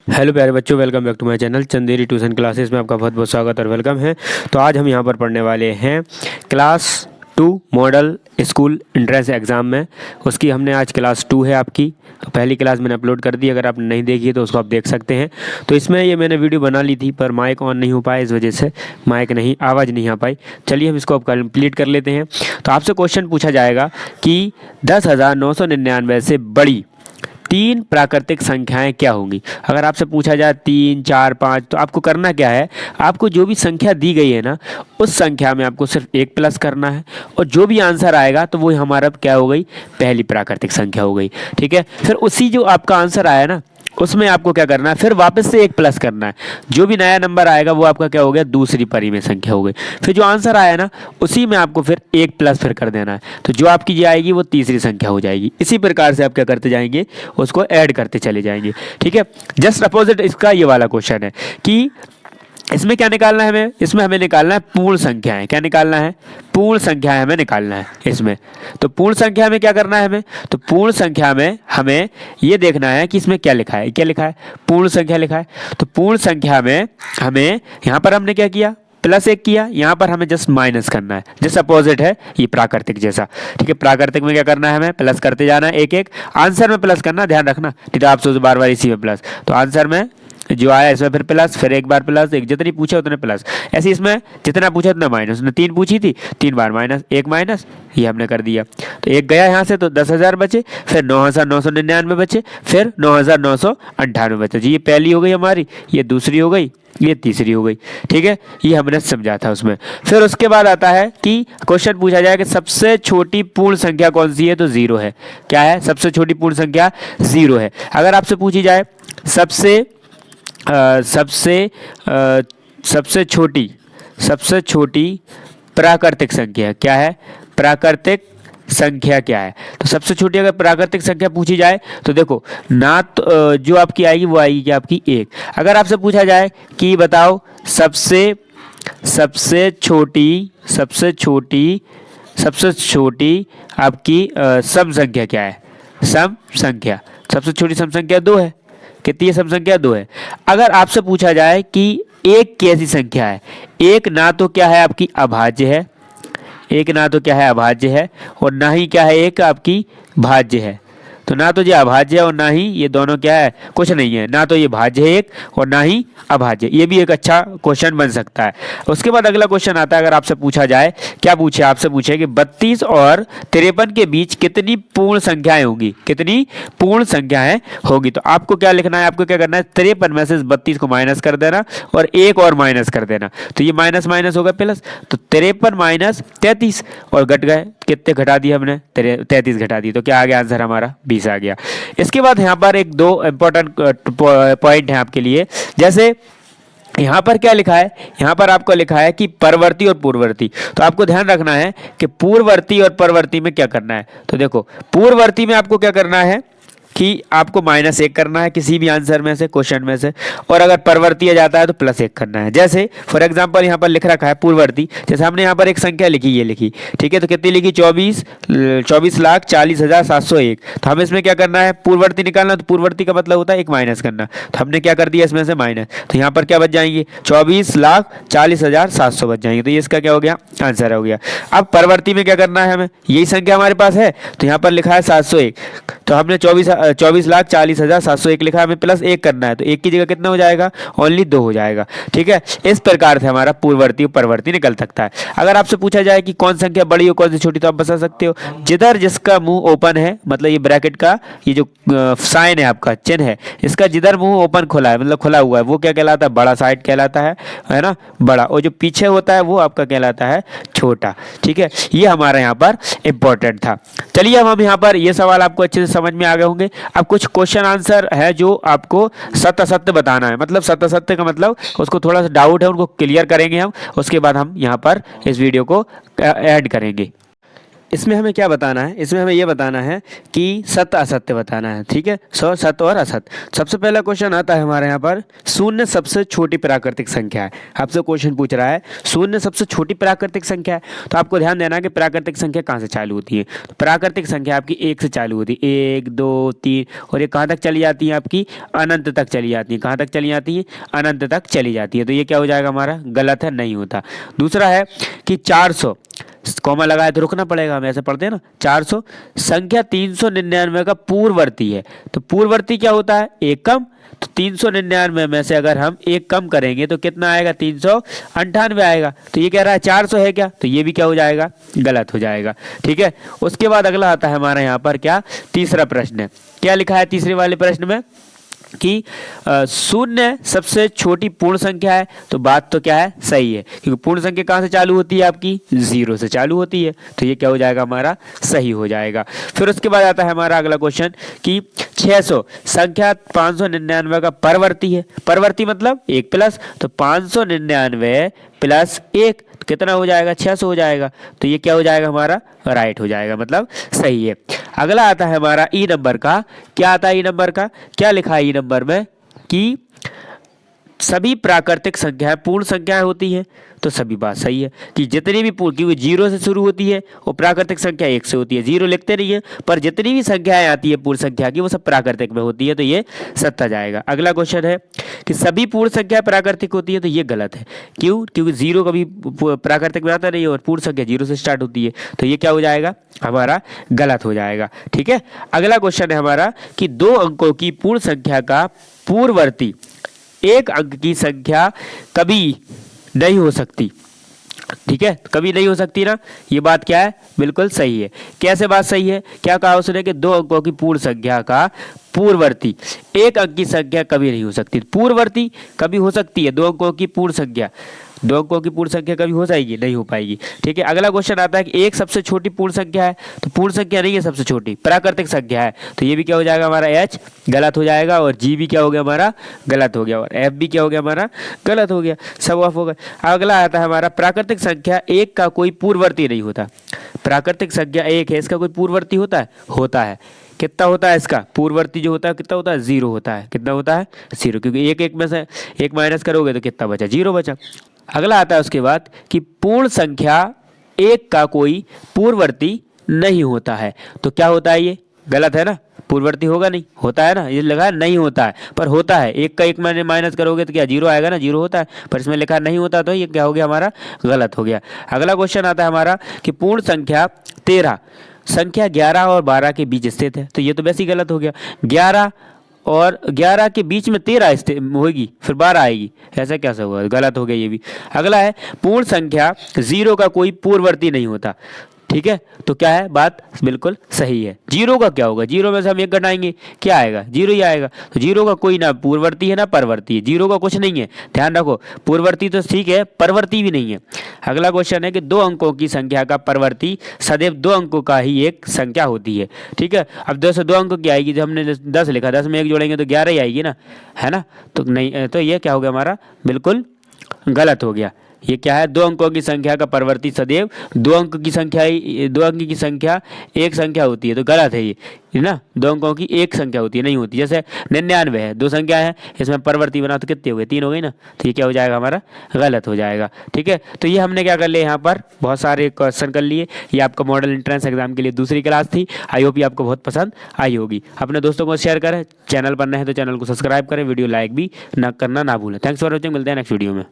Hello प्यारे बच्चों, welcome back to my channel Chanderi tuition classes में आपका बहुत बहुत स्वागत और वेलकम है। तो आज हम यहाँ पर पढ़ने वाले हैं class 2 model school entrance exam में। उसकी हमने आज क्लास 2 है आपकी, पहली क्लास मैंने अपलोड कर दी। अगर आपने नहीं देखी है तो उसको आप देख सकते हैं। तो इसमें ये मैंने वीडियो बना ली थी पर माइक ऑन नहीं हो पाया, इस वजह से माइक नहीं, आवाज़ नहीं आ पाई। चलिए हम इसको अब कंप्लीट कर लेते हैं। तो आपसे क्वेश्चन पूछा जाएगा कि 10,999 से बड़ी 3 प्राकृतिक संख्याएं क्या होंगी। अगर आपसे पूछा जाए 3, 4, 5, तो आपको करना क्या है, आपको जो भी संख्या दी गई है ना, उस संख्या में आपको सिर्फ 1 प्लस करना है और जो भी आंसर आएगा तो वो हमारा क्या हो गई, पहली प्राकृतिक संख्या हो गई। ठीक है, फिर उसी जो आपका आंसर आया ना, उसमें आपको क्या करना है, फिर वापस से 1 प्लस करना है। जो भी नया नंबर आएगा वो आपका क्या हो गया, दूसरी परिमेय संख्या हो गई। फिर जो आंसर आया ना, उसी में आपको फिर 1 प्लस फिर कर देना है, तो जो आपकी जो आएगी वो तीसरी संख्या हो जाएगी। इसी प्रकार से आप क्या करते जाएंगे, उसको ऐड करते चले जाएंगे। ठीक है, जस्ट अपोजिट इसका ये वाला क्वेश्चन है कि इसमें क्या निकालना है हमें, इसमें हमें निकालना है पूर्ण संख्याएं। क्या निकालना है, पूर्ण संख्याएं हमें निकालना है इसमें। तो पूर्ण संख्या में क्या करना है हमें, तो पूर्ण संख्या में हमें ये देखना है कि इसमें क्या लिखा है, क्या लिखा है, पूर्ण संख्या लिखा है। तो पूर्ण संख्या में हमें यहाँ पर हमने क्या किया, +1 किया, यहाँ पर हमें जस्ट माइनस करना है, जस्ट अपोजिट है ये प्राकृतिक जैसा। ठीक है, प्राकृतिक में क्या करना है, हमें प्लस करते जाना है, एक एक आंसर में प्लस करना, ध्यान रखना, नहीं तो आप सोचो बार बार इसी में प्लस। तो आंसर में जो आया इसमें फिर प्लस, फिर एक बार प्लस, एक जितनी पूछे उतने प्लस, ऐसे इसमें जितना पूछा उतना माइनस। उसने 3 पूछी थी, 3 बार माइनस, 1 माइनस, ये हमने कर दिया। तो एक गया यहाँ से, तो 10,000 बचे, फिर 9,999 बचे, फिर 9,998 बचे जी। ये पहली हो गई हमारी, ये दूसरी हो गई, ये तीसरी हो गई। ठीक है, ये हमने समझा था उसमें। फिर उसके बाद आता है कि क्वेश्चन पूछा जाए कि सबसे छोटी पूर्ण संख्या कौन सी है, तो 0 है। क्या है, सबसे छोटी पूर्ण संख्या 0 है। अगर आपसे पूछी जाए सबसे छोटी प्राकृतिक संख्या क्या है, प्राकृतिक संख्या क्या है, तो सबसे छोटी अगर प्राकृतिक संख्या पूछी जाए तो देखो ना, तो जो आपकी आएगी वो आएगी क्या, आपकी 1। अगर आपसे पूछा जाए कि बताओ सबसे छोटी आपकी सम संख्या क्या है, सम संख्या, सबसे छोटी सम संख्या 2 है। कितनी है, सम संख्या 2 है। अगर आपसे पूछा जाए कि 1 कैसी संख्या है, 1 ना तो क्या है आपकी अभाज्य है, 1 ना तो क्या है अभाज्य है, और ना ही क्या है एक आपकी भाज्य है। तो ना तो ये अभाज्य है और ना ही ये दोनों क्या है, कुछ नहीं है, ना तो ये भाज्य है एक और ना ही अभाज्य। ये भी एक अच्छा क्वेश्चन बन सकता है। उसके बाद अगला क्वेश्चन आता है, अगर आपसे पूछा जाए, क्या पूछे, आपसे पूछे कि 32 और 53 के बीच कितनी पूर्ण संख्याएं होंगी, कितनी पूर्ण संख्याएं होगी। तो आपको क्या लिखना है, आपको क्या करना है, 53 में से 32 को माइनस कर देना और एक और माइनस कर देना। तो ये माइनस माइनस होगा प्लस, तो 53 माइनस 33 और घट गए, कितने घटा दिए हमने, 33 घटा दी, तो क्या आ गया आंसर हमारा 20 आ गया। इसके बाद यहाँ पर एक दो इंपॉर्टेंट पॉइंट है आपके लिए। जैसे यहाँ पर क्या लिखा है, यहाँ पर आपको लिखा है कि परवर्ती और पूर्ववर्ती। तो आपको ध्यान रखना है कि पूर्ववर्ती और परवर्ती में क्या करना है। तो देखो पूर्ववर्ती में आपको क्या करना है कि आपको -1 करना है किसी भी आंसर में से, क्वेश्चन में से, और अगर परवर्ती आ जाता है तो +1 करना है। जैसे फॉर एग्जांपल यहाँ पर लिख रखा है पूर्ववर्ती, जैसे हमने यहाँ पर एक संख्या लिखी, ये लिखी, ठीक है, तो कितनी लिखी, 24,40,701। तो हमें इसमें क्या करना है, पूर्ववर्ती निकालना। तो पूर्ववर्ती का मतलब होता है एक माइनस करना, तो हमने क्या कर दिया इसमें से माइनस। तो यहाँ पर क्या बच जाएंगे, 24,40,700 बच जाएंगे। तो ये इसका क्या हो गया, आंसर हो गया। अब परवर्ती में क्या करना है, हमें यही संख्या हमारे पास है, तो यहाँ पर लिखा है 701, तो हमने 24,40,701 लिखा है, हमें +1 करना है, तो 1 की जगह कितना हो जाएगा, ओनली 2 हो जाएगा। ठीक है, इस प्रकार से हमारा पूर्ववर्ती और परवर्ती निकल सकता है। अगर आपसे पूछा जाए कि कौन संख्या बड़ी हो कौन सी छोटी, तो आप बता सकते हो जिधर जिसका मुंह ओपन है, मतलब ये ब्रैकेट का ये जो साइन है आपका, चिन्ह है, इसका जिधर मुंह ओपन खुला है, मतलब खुला हुआ है, वो क्या कहलाता है, बड़ा साइड कहलाता है ना, बड़ा, और जो पीछे होता है वो आपका कहलाता है छोटा। ठीक है, ये हमारा यहाँ पर इंपॉर्टेंट था। चलिए अब हम यहाँ पर ये सवाल आपको अच्छे से समझ में आ गए होंगे। अब कुछ क्वेश्चन आंसर है जो आपको सत्य असत्य बताना है, मतलब सत्य असत्य का मतलब उसको थोड़ा सा डाउट है, उनको क्लियर करेंगे हम, उसके बाद हम यहाँ पर इस वीडियो को ऐड करेंगे। इसमें हमें क्या बताना है, इसमें हमें ये बताना है कि सत्य असत्य बताना है। ठीक है, सत्य और असत्य। सबसे पहला क्वेश्चन आता है हमारे यहाँ पर, शून्य सबसे छोटी प्राकृतिक संख्या है। आपसे क्वेश्चन पूछ रहा है शून्य सबसे छोटी प्राकृतिक संख्या है, तो आपको ध्यान देना है कि प्राकृतिक संख्या कहाँ से चालू होती है। तो प्राकृतिक संख्या आपकी 1 से चालू होती है, 1 2 3, और ये कहाँ तक चली जाती है, आपकी अनंत तक चली जाती है। कहाँ तक चली जाती है, अनंत तक चली जाती है। तो ये क्या हो जाएगा हमारा, गलत है, नहीं होता। दूसरा है कि 400, कॉमा लगाए तो रुकना पड़ेगा, हम ऐसे पढ़ते हैं ना। 400 संख्या 399 का पूर्ववर्ती है। तो पूर्ववर्ती क्या होता है, एक कम। तो 399 में से अगर हम एक कम करेंगे तो कितना आएगा, 398 आएगा। तो ये कह रहा है 400 है क्या, तो ये भी क्या हो जाएगा, गलत हो जाएगा। ठीक है, उसके बाद अगला आता है हमारे यहाँ पर क्या, तीसरा प्रश्न है। क्या लिखा है तीसरे वाले प्रश्न में कि शून्य सबसे छोटी पूर्ण संख्या है। तो बात तो क्या है, सही है, क्योंकि पूर्ण संख्या कहाँ से चालू होती है, आपकी 0 से चालू होती है। तो ये क्या हो जाएगा, हमारा सही हो जाएगा। फिर उसके बाद आता है हमारा अगला क्वेश्चन कि 600 संख्या 599 का परवर्ती है। परवर्ती मतलब 1 प्लस, तो 599 प्लस 1 कितना हो जाएगा, 600 हो जाएगा। तो ये क्या हो जाएगा, हमारा राइट हो जाएगा, मतलब सही है। अगला आता है हमारा ई नंबर का। क्या आता है ई नंबर का, क्या लिखा है ई नंबर में कि सभी प्राकृतिक संख्याएं पूर्ण संख्याएं होती हैं। तो सभी बात सही है कि जितनी भी पूर्ण, क्योंकि 0 से शुरू होती है और प्राकृतिक संख्या 1 से होती है। 0 लिखते नहीं है, पर जितनी भी संख्याएं आती है पूर्ण संख्या की वो सब प्राकृतिक में होती है। तो ये सत्य जाएगा। अगला क्वेश्चन है कि सभी पूर्ण संख्या प्राकृतिक होती है। तो ये गलत है। क्यों, क्योंकि 0 कभी प्राकृतिक में आता नहीं है और पूर्ण संख्या 0 से स्टार्ट होती है। तो ये क्या हो जाएगा, हमारा गलत हो जाएगा। ठीक है, अगला क्वेश्चन है हमारा कि 2 अंकों की पूर्ण संख्या का पूर्ववर्ती 1 अंक की संख्या कभी नहीं हो सकती। ठीक है, कभी नहीं हो सकती ना, ये बात क्या है, बिल्कुल सही है। कैसे बात सही है, क्या कहा उसने कि 2 अंकों की पूर्ण संख्या का पूर्ववर्ती 1 अंक की संख्या कभी नहीं हो सकती। पूर्ववर्ती कभी हो सकती है, 2 अंकों की पूर्ण संख्या, 2 अंकों की पूर्ण संख्या कभी हो जाएगी, नहीं हो पाएगी। ठीक है, अगला क्वेश्चन आता है कि 1 सबसे छोटी पूर्ण संख्या है। तो पूर्ण संख्या नहीं है सबसे छोटी, प्राकृतिक संख्या है। तो ये भी क्या हो जाएगा, हमारा एच गलत हो जाएगा, और जी भी क्या हो गया, हमारा गलत हो गया, और एफ भी क्या हो गया, हमारा गलत हो गया, सब ऑफ हो गया। अगला आता है हमारा प्राकृतिक संख्या 1 का कोई पूर्ववर्ती नहीं होता। प्राकृतिक संख्या 1 है, इसका कोई पूर्ववर्ती होता है, होता है। कितना होता है इसका पूर्ववर्ती जो होता है, कितना होता है, 0 होता है। कितना होता है, 0, क्योंकि 1 1 में से 1 माइनस करोगे तो कितना बचा, 0 बचा। अगला आता है उसके बाद कि पूर्ण संख्या 1 का कोई पूर्ववर्ती नहीं होता है। तो क्या होता है, ये गलत है ना, पूर्ववर्ती होगा नहीं, होता है ना, ये लगा है नहीं होता है, पर होता है। 1 का 1 मैंने माइनस करोगे तो क्या 0 आएगा ना, 0 होता है, पर इसमें लिखा नहीं होता। तो ये क्या हो गया, हमारा गलत हो गया। अगला क्वेश्चन आता है हमारा कि पूर्ण संख्या 13 संख्या 11 और 12 के बीच स्थित है। तो ये तो वैसे ही गलत हो गया, 11 और 11 के बीच में 13 होगी, फिर 12 आएगी, ऐसा कैसा होगा, गलत हो गया ये भी। अगला है पूर्ण संख्या 0 का कोई पूर्ववर्ती नहीं होता। ठीक है, तो क्या है, बात बिल्कुल सही है। 0 का क्या होगा, 0 में से हम 1 घटाएंगे, क्या आएगा, 0 ही आएगा। तो 0 का कोई ना पूर्ववर्ती है ना परवर्ती है, 0 का कुछ नहीं है, ध्यान रखो। पूर्ववर्ती तो ठीक है, परवर्ती भी नहीं है। अगला क्वेश्चन है कि 2 अंकों की संख्या का परवर्ती सदैव 2 अंकों का ही एक संख्या होती है। ठीक है, अब 2 अंक की आएगी, जो हमने 10 लिखा, 10 में 1 जोड़ेंगे तो 11 ही आएगी ना, है ना। तो नहीं, तो ये क्या हो गया, हमारा बिल्कुल गलत हो गया। ये क्या है, 2 अंकों की संख्या का परवर्ती सदैव 2 अंक की संख्या, 2 अंक की संख्या एक संख्या होती है। तो गलत है ये ना, 2 अंकों की एक संख्या होती है, नहीं होती। जैसे 99 है, 2 संख्या है, इसमें परवर्ती बना तो कितने हो गए, 3 हो गई ना। तो ये क्या हो जाएगा, हमारा गलत हो जाएगा। ठीक है, तो ये हमने क्या कर लिया, यहाँ पर बहुत सारे क्वेश्चन कर लिए। ये आपका मॉडल एंट्रेंस एग्जाम के लिए दूसरी क्लास थी। आई होप ये आपको बहुत पसंद आई होगी। अपने दोस्तों को शेयर करें, चैनल पर नए हैं तो चैनल को सब्सक्राइब करें, वीडियो लाइक भी ना करना ना भूलें। थैंक्स फॉर वॉचिंग, मिलते हैं नेक्स्ट वीडियो में।